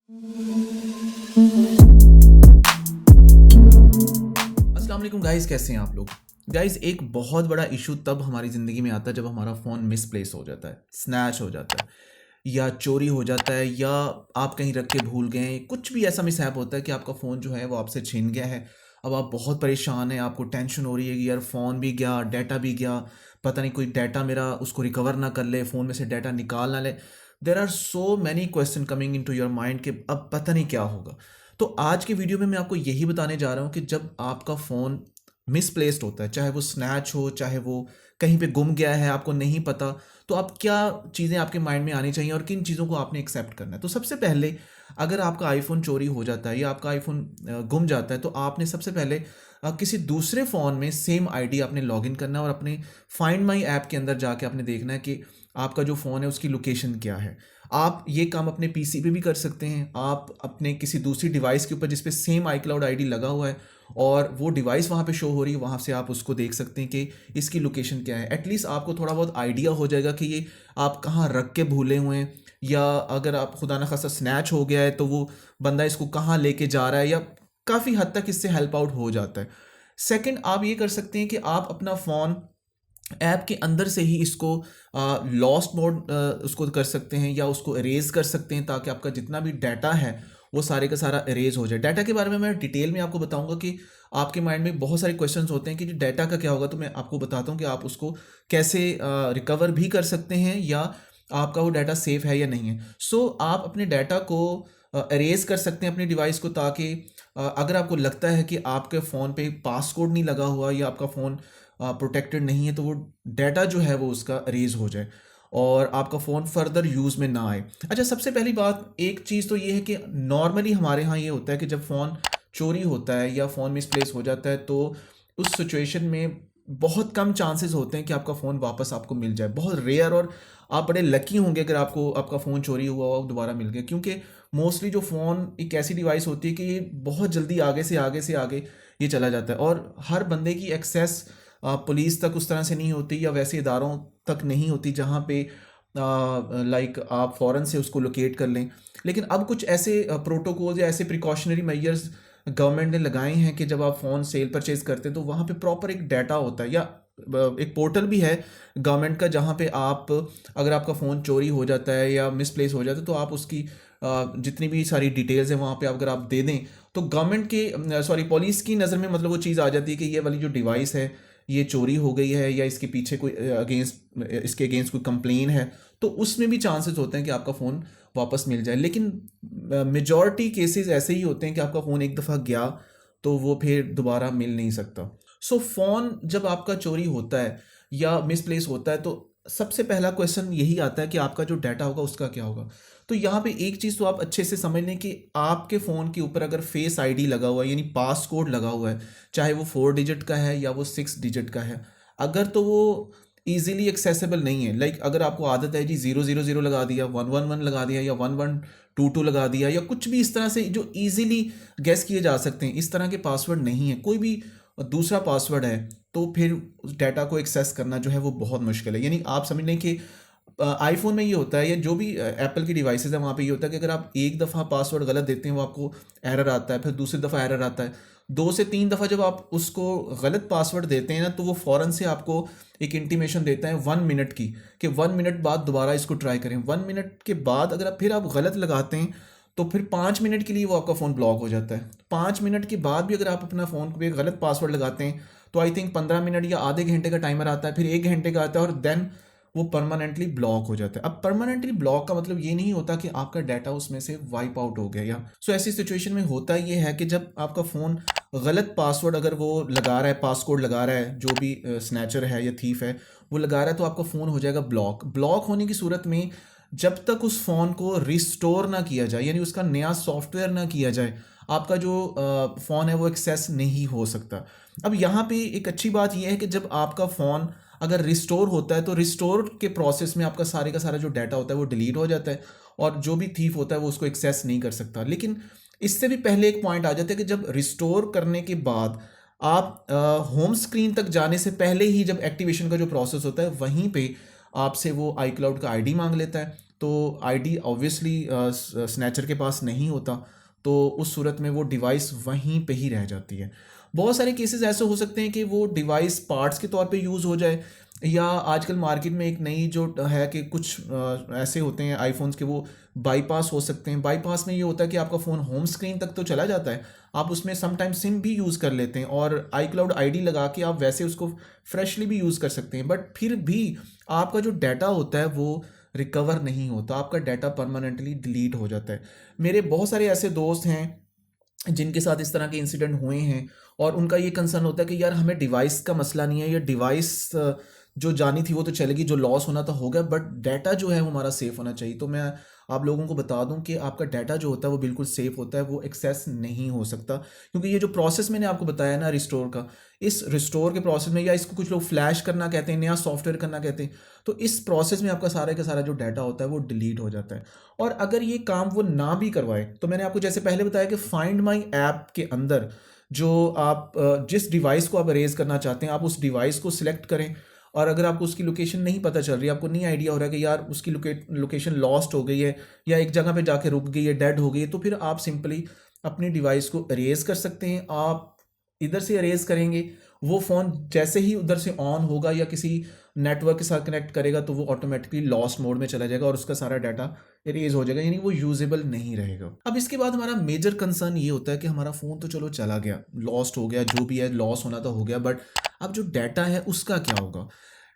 अस्सलाम वालेकुम गाइस, कैसे हैं आप लोग। गाइस, एक बहुत बड़ा इशू तब हमारी ज़िंदगी में आता है जब हमारा फ़ोन मिसप्लेस हो जाता है, स्नैच हो जाता है या चोरी हो जाता है, या आप कहीं रख के भूल गए हैं। कुछ भी ऐसा मिसहैप होता है कि आपका फ़ोन जो है वो आपसे छिन गया है। अब आप बहुत परेशान हैं, आपको टेंशन हो रही है कि यार फ़ोन भी गया, डाटा भी गया, पता नहीं कोई डाटा मेरा उसको रिकवर ना कर ले, फ़ोन में से डाटा निकाल ना ले। There are so many question coming into your mind कि अब पता नहीं क्या होगा। तो आज की वीडियो में मैं आपको यही बताने जा रहा हूँ कि जब आपका फ़ोन मिसप्लेस्ड होता है, चाहे वो स्नैच हो, चाहे वो कहीं पे गुम गया है, आपको नहीं पता, तो आप क्या चीज़ें आपके माइंड में आनी चाहिए और किन चीज़ों को आपने एक्सेप्ट करना है। तो सबसे पहले, अगर आपका आईफ़ोन चोरी हो जाता है या आपका आईफ़ोन गुम जाता है, तो आपने सबसे पहले किसी दूसरे फ़ोन में सेम आईडी आपने लॉगिन करना है और अपने फाइंड माई ऐप के अंदर जाके आपने देखना है कि आपका जो फ़ोन है उसकी लोकेशन क्या है। आप ये काम अपने पीसी पे भी कर सकते हैं। आप अपने किसी दूसरी डिवाइस के ऊपर जिस पे सेम आईक्लाउड आईडी लगा हुआ है और वो डिवाइस वहाँ पे शो हो रही है, वहाँ से आप उसको देख सकते हैं कि इसकी लोकेशन क्या है। एटलीस्ट आपको थोड़ा बहुत आइडिया हो जाएगा कि ये आप कहाँ रख के भूले हुए हैं, या अगर आप खुदा न खास्ता स्नैच हो गया है तो वो बंदा इसको कहाँ लेके जा रहा है, या काफ़ी हद तक इससे हेल्प आउट हो जाता है। सेकंड, आप ये कर सकते हैं कि आप अपना फ़ोन ऐप के अंदर से ही इसको लॉस्ट मोड उसको कर सकते हैं या उसको इरेज कर सकते हैं, ताकि आपका जितना भी डाटा है वो सारे का सारा इरेज हो जाए। डाटा के बारे में मैं डिटेल में आपको बताऊंगा कि आपके माइंड में बहुत सारे क्वेश्चंस होते हैं कि डाटा का क्या होगा, तो मैं आपको बताता हूँ कि आप उसको कैसे रिकवर भी कर सकते हैं या आपका वो डाटा सेफ है या नहीं है। सो आप अपने डाटा को इरेज कर सकते हैं अपनी डिवाइस को, ताकि अगर आपको लगता है कि आपके फ़ोन पे पासकोड नहीं लगा हुआ या आपका फ़ोन प्रोटेक्टेड नहीं है, तो वो डाटा जो है वो उसका रेज हो जाए और आपका फ़ोन फर्दर यूज़ में ना आए। अच्छा, सबसे पहली बात, एक चीज़ तो ये है कि नॉर्मली हमारे यहाँ ये होता है कि जब फ़ोन चोरी होता है या फ़ोन मिसप्लेस हो जाता है, तो उस सिचुएशन में बहुत कम चांसेस होते हैं कि आपका फ़ोन वापस आपको मिल जाए। बहुत रेयर, और आप बड़े लकी होंगे अगर आपको आपका फ़ोन चोरी हुआ और दोबारा मिल गया, क्योंकि मोस्टली जो फ़ोन एक ऐसी डिवाइस होती है कि ये बहुत जल्दी आगे ये चला जाता है, और हर बंदे की एक्सेस पुलिस तक उस तरह से नहीं होती या वैसे इदारों तक नहीं होती जहाँ पे लाइक आप फ़ौरन से उसको लोकेट कर लें। लेकिन अब कुछ ऐसे प्रोटोकॉल्स या ऐसे प्रिकॉशनरी मेजर्स गवर्नमेंट ने लगाए हैं कि जब आप फ़ोन सेल परचेज करते हैं तो वहाँ पे प्रॉपर एक डाटा होता है, या एक पोर्टल भी है गवर्नमेंट का, जहाँ पे आप, अगर आपका फ़ोन चोरी हो जाता है या मिसप्लेस हो जाता है, तो आप उसकी जितनी भी सारी डिटेल्स हैं वहाँ पे अगर आप दे दें, तो गवर्नमेंट के सॉरी पुलिस की नज़र में मतलब वो चीज़ आ जाती है कि ये वाली जो डिवाइस है ये चोरी हो गई है, या इसके पीछे कोई इसके अगेंस्ट कोई कंप्लेन है, तो उसमें भी चांसेस होते हैं कि आपका फ़ोन वापस मिल जाए। लेकिन मेजॉरिटी केसेस ऐसे ही होते हैं कि आपका फ़ोन एक दफ़ा गया तो वो फिर दोबारा मिल नहीं सकता। सो फ़ोन जब आपका चोरी होता है या मिसप्लेस होता है, तो सबसे पहला क्वेश्चन यही आता है कि आपका जो डाटा होगा उसका क्या होगा। तो यहाँ पे एक चीज़ तो आप अच्छे से समझ लें कि आपके फ़ोन के ऊपर अगर फेस आईडी लगा हुआ है, यानी पास कोड लगा हुआ है, चाहे वो 4 डिजिट का है या वो 6 डिजिट का है, अगर तो वो ईजिली एक्सेसिबल नहीं है, लाइक अगर आपको आदत है जी 000 लगा दिया, 111 लगा दिया, या 1122 लगा दिया, या कुछ भी इस तरह से जो ईजिली गेस किए जा सकते हैं, इस तरह के पासवर्ड नहीं है, कोई भी दूसरा पासवर्ड है, तो फिर उस डाटा को एक्सेस करना जो है वो बहुत मुश्किल है। यानी आप समझ लें कि आईफोन में ये होता है, या जो भी एप्पल की डिवाइसेस है वहाँ पे ये होता है कि अगर आप एक दफ़ा पासवर्ड गलत देते हैं वो आपको एरर आता है, फिर दूसरी दफ़ा एरर आता है, 2 से 3 दफ़ा जब आप उसको गलत पासवर्ड देते हैं ना, तो वो फ़ौरन से आपको एक इंटीमेशन देता है 1 मिनट की, कि 1 मिनट बाद दोबारा इसको ट्राई करें। 1 मिनट के बाद अगर आप फिर आप गलत लगाते हैं तो फिर 5 मिनट के लिए वो आपका फ़ोन ब्लॉक हो जाता है। 5 मिनट के बाद भी अगर आप अपना फ़ोन पे गलत पासवर्ड लगाते हैं तो आई थिंक 15 मिनट या आधे घंटे का टाइमर आता है, फिर 1 घंटे का आता है, और देन वो परमानेंटली ब्लॉक हो जाता है। अब परमानेंटली ब्लॉक का मतलब ये नहीं होता कि आपका डाटा उसमें से वाइप आउट हो गया, या सो ऐसी सिचुएशन में होता ये है कि जब आपका फ़ोन गलत पासवर्ड अगर वो लगा रहा है, पासकोड लगा रहा है, जो भी स्नैचर है या थीफ है वो लगा रहा है, तो आपका फ़ोन हो जाएगा ब्लॉक। ब्लॉक होने की सूरत में जब तक उस फ़ोन को रिस्टोर ना किया जाए, यानी उसका नया सॉफ्टवेयर ना किया जाए, आपका जो फ़ोन है वो एक्सेस नहीं हो सकता। अब यहाँ पे एक अच्छी बात यह है कि जब आपका फ़ोन अगर रिस्टोर होता है, तो रिस्टोर के प्रोसेस में आपका सारे का सारा जो डाटा होता है वो डिलीट हो जाता है, और जो भी थीफ होता है वो उसको एक्सेस नहीं कर सकता। लेकिन इससे भी पहले एक पॉइंट आ जाता है कि जब रिस्टोर करने के बाद आप होम स्क्रीन तक जाने से पहले ही, जब एक्टिवेशन का जो प्रोसेस होता है, वहीं पे आपसे वो आई क्लाउड का आईडी मांग लेता है। तो आईडी ऑब्वियसली स्नैचर के पास नहीं होता, तो उस सूरत में वो डिवाइस वहीं पे ही रह जाती है। बहुत सारे केसेस ऐसे हो सकते हैं कि वो डिवाइस पार्ट्स के तौर पे यूज़ हो जाए, या आजकल मार्केट में एक नई जो है कि कुछ ऐसे होते हैं आईफोन्स के, वो बाईपास हो सकते हैं। बाईपास में ये होता है कि आपका फ़ोन होम स्क्रीन तक तो चला जाता है, आप उसमें समटाइम सिम भी यूज़ कर लेते हैं और iCloud आईडी लगा के आप वैसे उसको फ्रेशली भी यूज़ कर सकते हैं, बट फिर भी आपका जो डाटा होता है वो रिकवर नहीं होता, आपका डाटा परमानेंटली डिलीट हो जाता है। मेरे बहुत सारे ऐसे दोस्त हैं जिनके साथ इस तरह के इंसिडेंट हुए हैं, और उनका ये कंसर्न होता है कि यार हमें डिवाइस का मसला नहीं है, या डिवाइस जो जानी थी वो तो चलेगी, जो लॉस होना था हो गया, बट डाटा जो है वो हमारा सेफ़ होना चाहिए। तो मैं आप लोगों को बता दूं कि आपका डाटा जो होता है वो बिल्कुल सेफ़ होता है, वो एक्सेस नहीं हो सकता, क्योंकि ये जो प्रोसेस मैंने आपको बताया ना रिस्टोर का, इस रिस्टोर के प्रोसेस में, या इसको कुछ लोग फ्लैश करना कहते हैं, नया सॉफ्टवेयर करना कहते हैं, तो इस प्रोसेस में आपका सारा का सारा जो डाटा होता है वो डिलीट हो जाता है। और अगर ये काम वो ना भी करवाए, तो मैंने आपको जैसे पहले बताया कि फाइंड माई ऐप के अंदर जो आप जिस डिवाइस को आप अरेज करना चाहते हैं, आप उस डिवाइस को सिलेक्ट करें, और अगर आपको उसकी लोकेशन नहीं पता चल रही है, आपको नहीं आइडिया हो रहा है कि यार उसकी लोकेशन लॉस्ट हो गई है, या एक जगह पे जाके रुक गई है, डेड हो गई है, तो फिर आप सिंपली अपनी डिवाइस को अरेज कर सकते हैं। आप इधर से अरेज करेंगे, वो फ़ोन जैसे ही उधर से ऑन होगा या किसी नेटवर्क के साथ कनेक्ट करेगा, तो वो ऑटोमेटिकली लॉस्ट मोड में चला जाएगा और उसका सारा डाटा इरेज हो जाएगा, यानी वो यूजेबल नहीं रहेगा। अब इसके बाद हमारा मेजर कंसर्न ये होता है कि हमारा फ़ोन तो चलो चला गया, लॉस्ट हो गया, जो भी है लॉस होना तो हो गया, बट अब जो डाटा है उसका क्या होगा।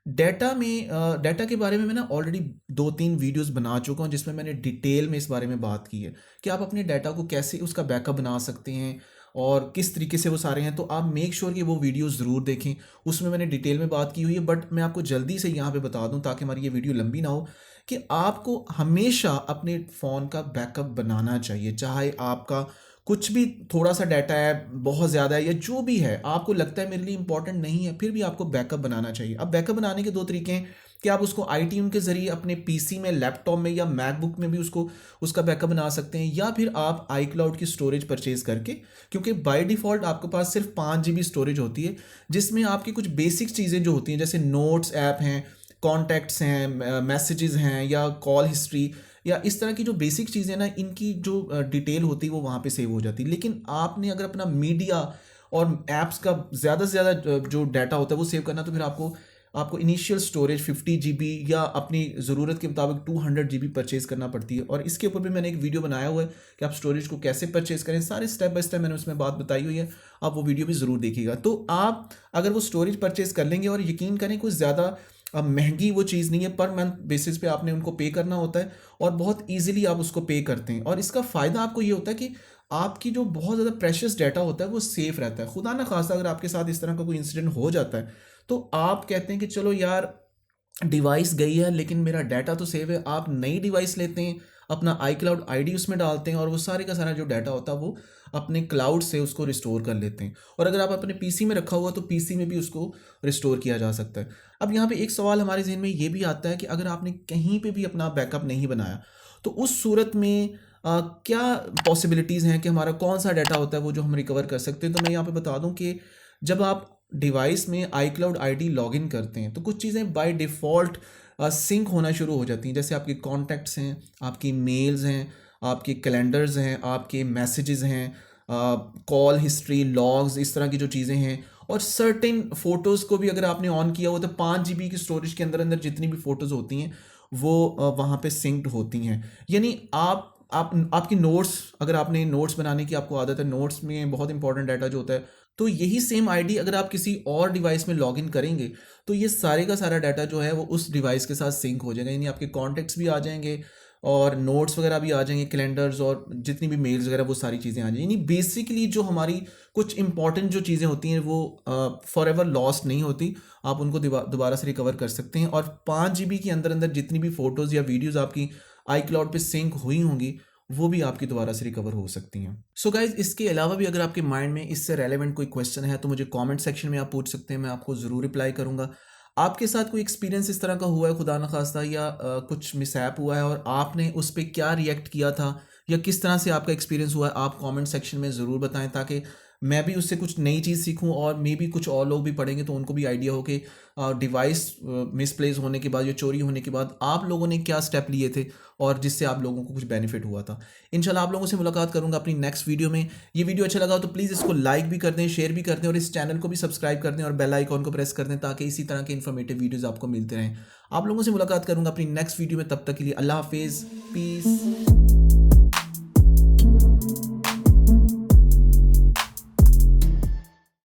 डाटा के बारे में मैं ना ऑलरेडी 2-3 वीडियोस बना चुका हूँ, जिसमें मैंने डिटेल में इस बारे में बात की है कि आप अपने डाटा को कैसे उसका बैकअप बना सकते हैं और किस तरीके से वो सारे हैं। तो आप मेक श्योर कि वो वीडियो ज़रूर देखें, उसमें मैंने डिटेल में बात की हुई है। बट मैं आपको जल्दी से यहाँ पे बता दूँ ताकि हमारी ये वीडियो लंबी ना हो, कि आपको हमेशा अपने फ़ोन का बैकअप बनाना चाहिए, चाहे आपका कुछ भी थोड़ा सा डाटा है, बहुत ज़्यादा है, या जो भी है आपको लगता है मेरे लिए इंपॉर्टेंट नहीं है, फिर भी आपको बैकअप बनाना चाहिए। अब बैकअप बनाने के 2 तरीके हैं कि आप उसको iTunes के ज़रिए अपने पीसी में, लैपटॉप में या मैकबुक में भी उसका बैकअप बना सकते हैं, या फिर आप iCloud की स्टोरेज परचेज करके, क्योंकि बाय डिफ़ॉल्ट आपके पास सिर्फ 5 GB स्टोरेज होती है, जिसमें आपकी कुछ बेसिक चीज़ें जो होती हैं, जैसे नोट्स ऐप हैं, कॉन्टैक्ट्स हैं, मैसेजेस हैं, या कॉल हिस्ट्री, या इस तरह की जो बेसिक चीज़ें ना, इनकी जो डिटेल होती है वो वहाँ पे सेव हो जाती है। लेकिन आपने अगर अपना मीडिया और ऐप्स का ज़्यादा से ज़्यादा जो डाटा होता है वो सेव करना, तो फिर आपको इनिशियल स्टोरेज 50 GB या अपनी ज़रूरत के मुताबिक 200 GB परचेज़ करना पड़ती है। और इसके ऊपर भी मैंने एक वीडियो बनाया हुआ है कि आप स्टोरेज को कैसे परचेज़ करें, सारे स्टेप बाय स्टेप मैंने उसमें बात बताई हुई है, आप वो वीडियो भी ज़रूर देखिएगा। तो आप अगर वो स्टोरेज परचेज़ कर लेंगे, और यकीन करें कुछ ज़्यादा महंगी वो चीज़ नहीं है, पर मंथ बेसिस पे आपने उनको पे करना होता है, और बहुत ईजिली आप उसको पे करते हैं। और इसका फ़ायदा आपको ये होता है कि आपकी जो बहुत ज़्यादा प्रेशियस डाटा होता है वो सेफ़ रहता है। खुदा ना खास्ता अगर आपके साथ इस तरह का कोई इंसिडेंट हो जाता है, तो आप कहते हैं कि चलो यार डिवाइस गई है लेकिन मेरा डाटा तो सेव है, आप नई डिवाइस लेते हैं, अपना iCloud आईडी उसमें डालते हैं, और वो सारे का सारा जो डाटा होता है वो अपने क्लाउड से उसको रिस्टोर कर लेते हैं। और अगर आप अपने पीसी में रखा हुआ तो पीसी में भी उसको रिस्टोर किया जा सकता है। अब यहाँ पे एक सवाल हमारे जहन में ये भी आता है कि अगर आपने कहीं पे भी अपना बैकअप नहीं बनाया, तो उस सूरत में क्या पॉसिबिलिटीज़ हैं कि हमारा कौन सा डाटा होता है वो जो हम रिकवर कर सकते हैं। तो मैं यहाँ पे बता दूं कि जब आप डिवाइस में iCloud आईडी लॉगिन करते हैं, तो कुछ चीज़ें बाय डिफ़ॉल्ट सिंक होना शुरू हो जाती हैं, जैसे आपके कॉन्टैक्ट्स हैं, आपकी मेल्स हैं, आपके कैलेंडर्स हैं, आपके मैसेजेस हैं, कॉल हिस्ट्री, लॉग्स, इस तरह की जो चीज़ें हैं। और सर्टेन फ़ोटोज़ को भी अगर आपने ऑन किया हो, तो 5 GB की स्टोरेज के अंदर अंदर जितनी भी फ़ोटोज़ होती हैं वो वहाँ पे सिंक्ड होती हैं। यानी आपकी नोट्स, अगर आपने नोट्स बनाने की आपको आदत है, नोट्स में बहुत इंपॉर्टेंट डाटा जो होता है, तो यही सेम आईडी अगर आप किसी और डिवाइस में लॉगिन करेंगे, तो ये सारे का सारा डाटा जो है वो उस डिवाइस के साथ सिंक हो जाएगा, यानी आपके कॉन्टैक्ट्स भी आ जाएंगे और नोट्स वगैरह भी आ जाएंगे, कैलेंडर्स और जितनी भी मेल्स वगैरह, वो सारी चीज़ें आ जाएंगी। यानी बेसिकली जो हमारी कुछ इंपॉर्टेंट जो चीज़ें होती हैं वो फॉर एवर लॉस्ट नहीं होती, आप उनको दोबारा से रिकवर कर सकते हैं। और 5 GB के अंदर अंदर जितनी भी फ़ोटोज़ या वीडियोज़ आपकी iCloud पे सिंक हुई होंगी, वो भी आपकी दोबारा से रिकवर हो सकती हैं। सो गाइज, इसके अलावा भी अगर आपके माइंड में इससे रेलेवेंट कोई क्वेश्चन है तो मुझे कमेंट सेक्शन में आप पूछ सकते हैं, मैं आपको ज़रूर रिप्लाई करूँगा। आपके साथ कोई एक्सपीरियंस इस तरह का हुआ है खुदा न खास्ता, या कुछ मिसहैप हुआ है और आपने उस पर क्या रिएक्ट किया था, या किस तरह से आपका एक्सपीरियंस हुआ है, आप कमेंट सेक्शन में ज़रूर बताएं, ताकि मैं भी उससे कुछ नई चीज़ सीखूं और मे बी कुछ और लोग भी पढ़ेंगे तो उनको भी आइडिया हो कि डिवाइस मिसप्लेस होने के बाद या चोरी होने के बाद आप लोगों ने क्या स्टेप लिए थे और जिससे आप लोगों को कुछ बेनिफिट हुआ था। इंशाल्लाह आप लोगों से मुलाकात करूंगा अपनी नेक्स्ट वीडियो में। ये वीडियो अच्छा लगा तो प्लीज़ इसको लाइक भी कर दें, शेयर भी कर दें और इस चैनल को भी सब्सक्राइब कर दें और बेल आइकॉन को प्रेस कर दें ताकि इसी तरह के इन्फॉर्मेटिव वीडियोज़ आपको मिलते रहें। आप लोगों से मुलाकात करूंगा अपनी नेक्स्ट वीडियो में, तब तक के लिए अल्लाह हाफिज़, पीस।